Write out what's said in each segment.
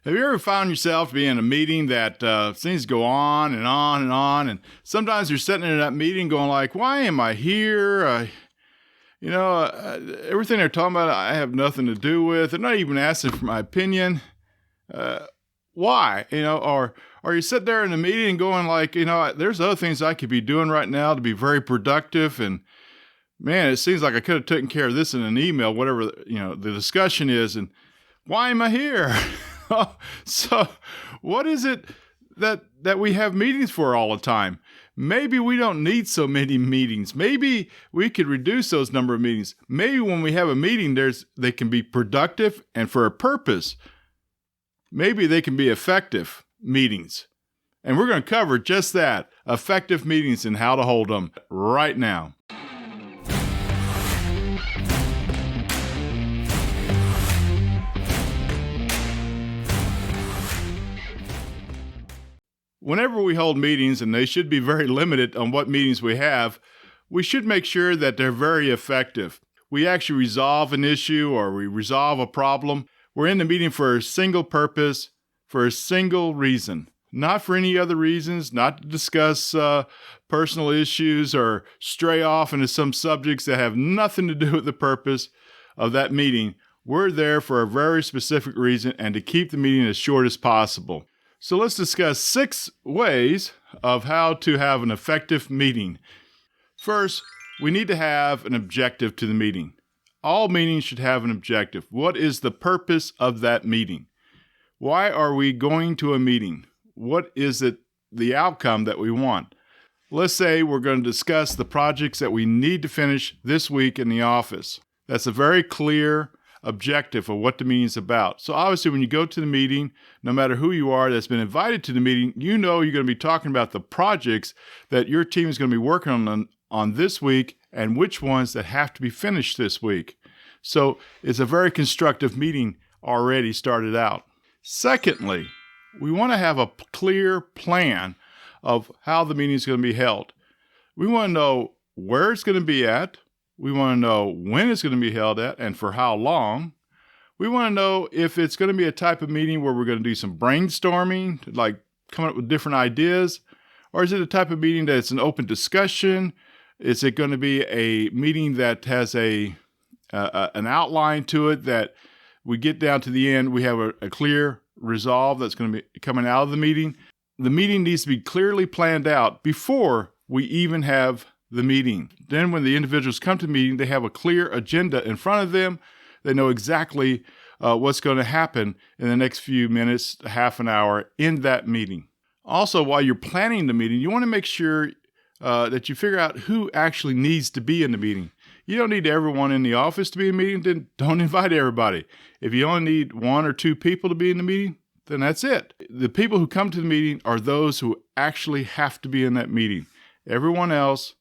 Have you ever found yourself being in a meeting that things go on and on and on, and sometimes you're sitting in that meeting going like, why am I here? Everything they're talking about I have nothing to do with. They're not even asking for my opinion. Why? Or you sit there in the meeting going like, there's other things I could be doing right now to be very productive, and man, it seems like I could have taken care of this in an email, whatever, the discussion is, and why am I here? So what is it that we have meetings for all the time? Maybe we don't need so many meetings. Maybe we could reduce those number of meetings. Maybe when we have a meeting, they can be productive and for a purpose. Maybe they can be effective meetings. And we're going to cover just that, effective meetings and how to hold them right now. Whenever we hold meetings, and they should be very limited on what meetings we have, we should make sure that they're very effective. We actually resolve an issue or we resolve a problem. We're in the meeting for a single purpose, for a single reason, not for any other reasons, not to discuss personal issues or stray off into some subjects that have nothing to do with the purpose of that meeting. We're there for a very specific reason and to keep the meeting as short as possible. So let's discuss 6 ways of how to have an effective meeting. First, we need to have an objective to the meeting. All meetings should have an objective. What is the purpose of that meeting? Why are we going to a meeting? What is it, the outcome that we want? Let's say we're going to discuss the projects that we need to finish this week in the office. That's a very clear objective of what the meeting is about. So obviously when you go to the meeting, no matter who you are that's been invited to the meeting, you're going to be talking about the projects that your team is going to be working on this week and which ones that have to be finished this week. So it's a very constructive meeting already started out. Secondly, we want to have a clear plan of how the meeting is going to be held. We want to know where it's going to be at. We want to know when it's going to be held at and for how long. We want to know if it's going to be a type of meeting where we're going to do some brainstorming, like coming up with different ideas, or is it a type of meeting that's an open discussion? Is it going to be a meeting that has an outline to it that we get down to the end, we have a clear resolve that's going to be coming out of the meeting? The meeting needs to be clearly planned out before we even have the meeting. Then when the individuals come to the meeting, they have a clear agenda in front of them. They know exactly what's going to happen in the next few minutes, half an hour in that meeting. Also, while you're planning the meeting, you want to make sure that you figure out who actually needs to be in the meeting. You don't need everyone in the office to be in the meeting, then don't invite everybody. If you only need 1 or 2 people to be in the meeting, then that's it. The people who come to the meeting are those who actually have to be in that meeting. Everyone else,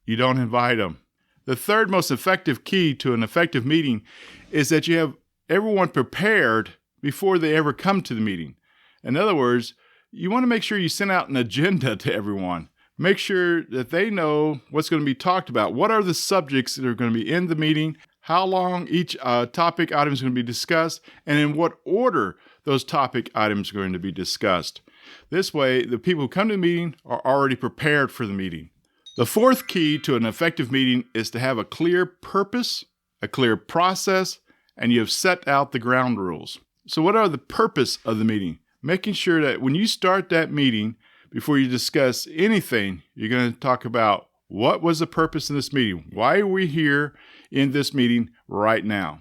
you don't invite them. The third most effective key to an effective meeting is that you have everyone prepared before they ever come to the meeting. In other words, you want to make sure you send out an agenda to everyone. Make sure that they know what's going to be talked about. What are the subjects that are going to be in the meeting? How long each topic item is going to be discussed? And in what order those topic items are going to be discussed. This way, the people who come to the meeting are already prepared for the meeting. The fourth key to an effective meeting is to have a clear purpose, a clear process, and you have set out the ground rules. So what are the purpose of the meeting? Making sure that when you start that meeting, before you discuss anything, you're going to talk about what was the purpose of this meeting? Why are we here in this meeting right now?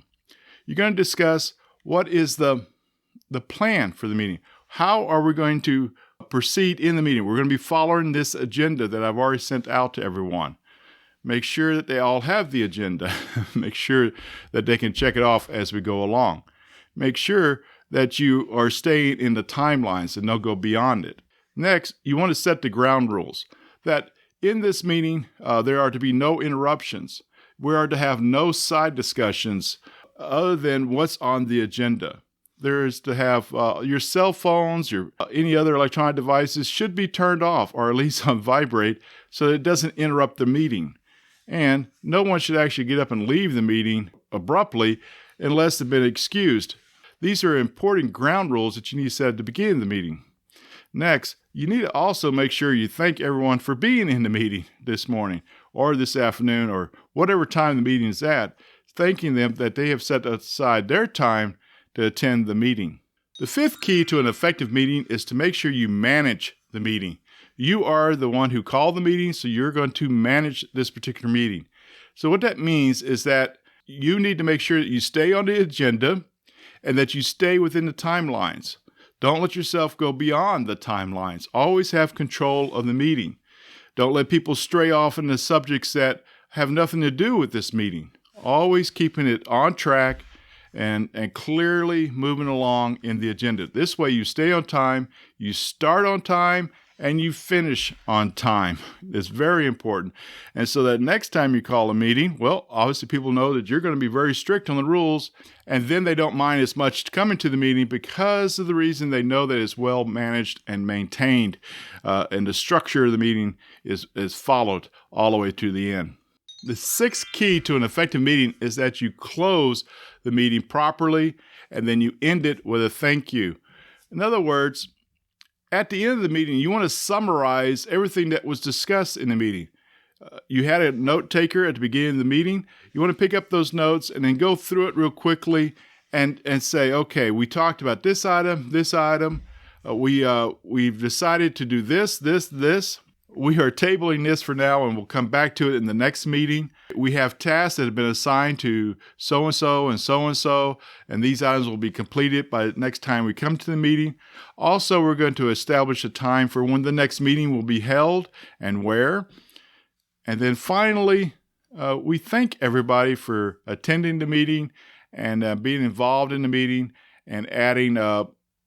You're going to discuss what is the plan for the meeting. How are we going to proceed in the meeting? We're going to be following this agenda that I've already sent out to everyone. Make sure that they all have the agenda. Make sure that they can check it off as we go along. Make sure that you are staying in the timelines and don't go beyond it. Next, you want to set the ground rules. That in this meeting, there are to be no interruptions. We are to have no side discussions other than what's on the agenda. There is to have your cell phones, any other electronic devices should be turned off or at least on vibrate so that it doesn't interrupt the meeting. And no one should actually get up and leave the meeting abruptly unless they've been excused. These are important ground rules that you need to set at the beginning of the meeting. Next, you need to also make sure you thank everyone for being in the meeting this morning or this afternoon or whatever time the meeting is at, thanking them that they have set aside their time to attend the meeting. The fifth key to an effective meeting is to make sure you manage the meeting. You are the one who called the meeting, so you're going to manage this particular meeting. So what that means is that you need to make sure that you stay on the agenda and that you stay within the timelines. Don't let yourself go beyond the timelines. Always have control of the meeting. Don't let people stray off into subjects that have nothing to do with this meeting. Always keeping it on track and clearly moving along in the agenda. This way you stay on time, you start on time, and you finish on time. It's very important. And so that next time you call a meeting, well, obviously people know that you're going to be very strict on the rules, and then they don't mind as much coming to the meeting because of the reason they know that it's well managed and maintained, and the structure of the meeting is followed all the way to the end. The sixth key to an effective meeting is that you close the meeting properly, and then you end it with a thank you. In other words, at the end of the meeting, you want to summarize everything that was discussed in the meeting. You had a note taker at the beginning of the meeting. You want to pick up those notes and then go through it real quickly and say, okay, we talked about this item. We've decided to do this. We are tabling this for now, and we'll come back to it in the next meeting. We have tasks that have been assigned to so-and-so and so-and-so, and these items will be completed by the next time we come to the meeting. Also, we're going to establish a time for when the next meeting will be held and where. And then finally, we thank everybody for attending the meeting and being involved in the meeting and adding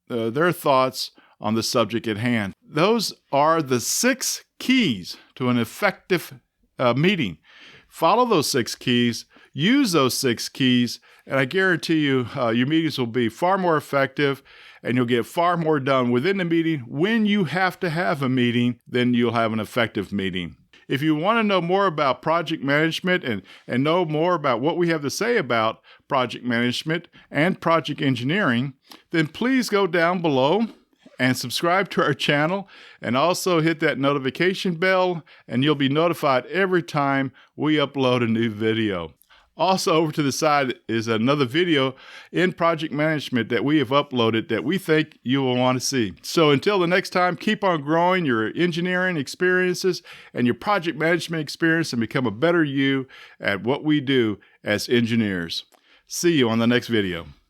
their thoughts on the subject at hand. Those are the 6 keys to an effective meeting. Follow those 6 keys, use those 6 keys, and I guarantee you your meetings will be far more effective and you'll get far more done within the meeting. When you have to have a meeting, then you'll have an effective meeting. If you want to know more about project management and know more about what we have to say about project management and project engineering, then please go down below and subscribe to our channel, and also hit that notification bell, and you'll be notified every time we upload a new video. Also, over to the side is another video in project management that we have uploaded that we think you will want to see. So until the next time, keep on growing your engineering experiences and your project management experience and become a better you at what we do as engineers. See you on the next video.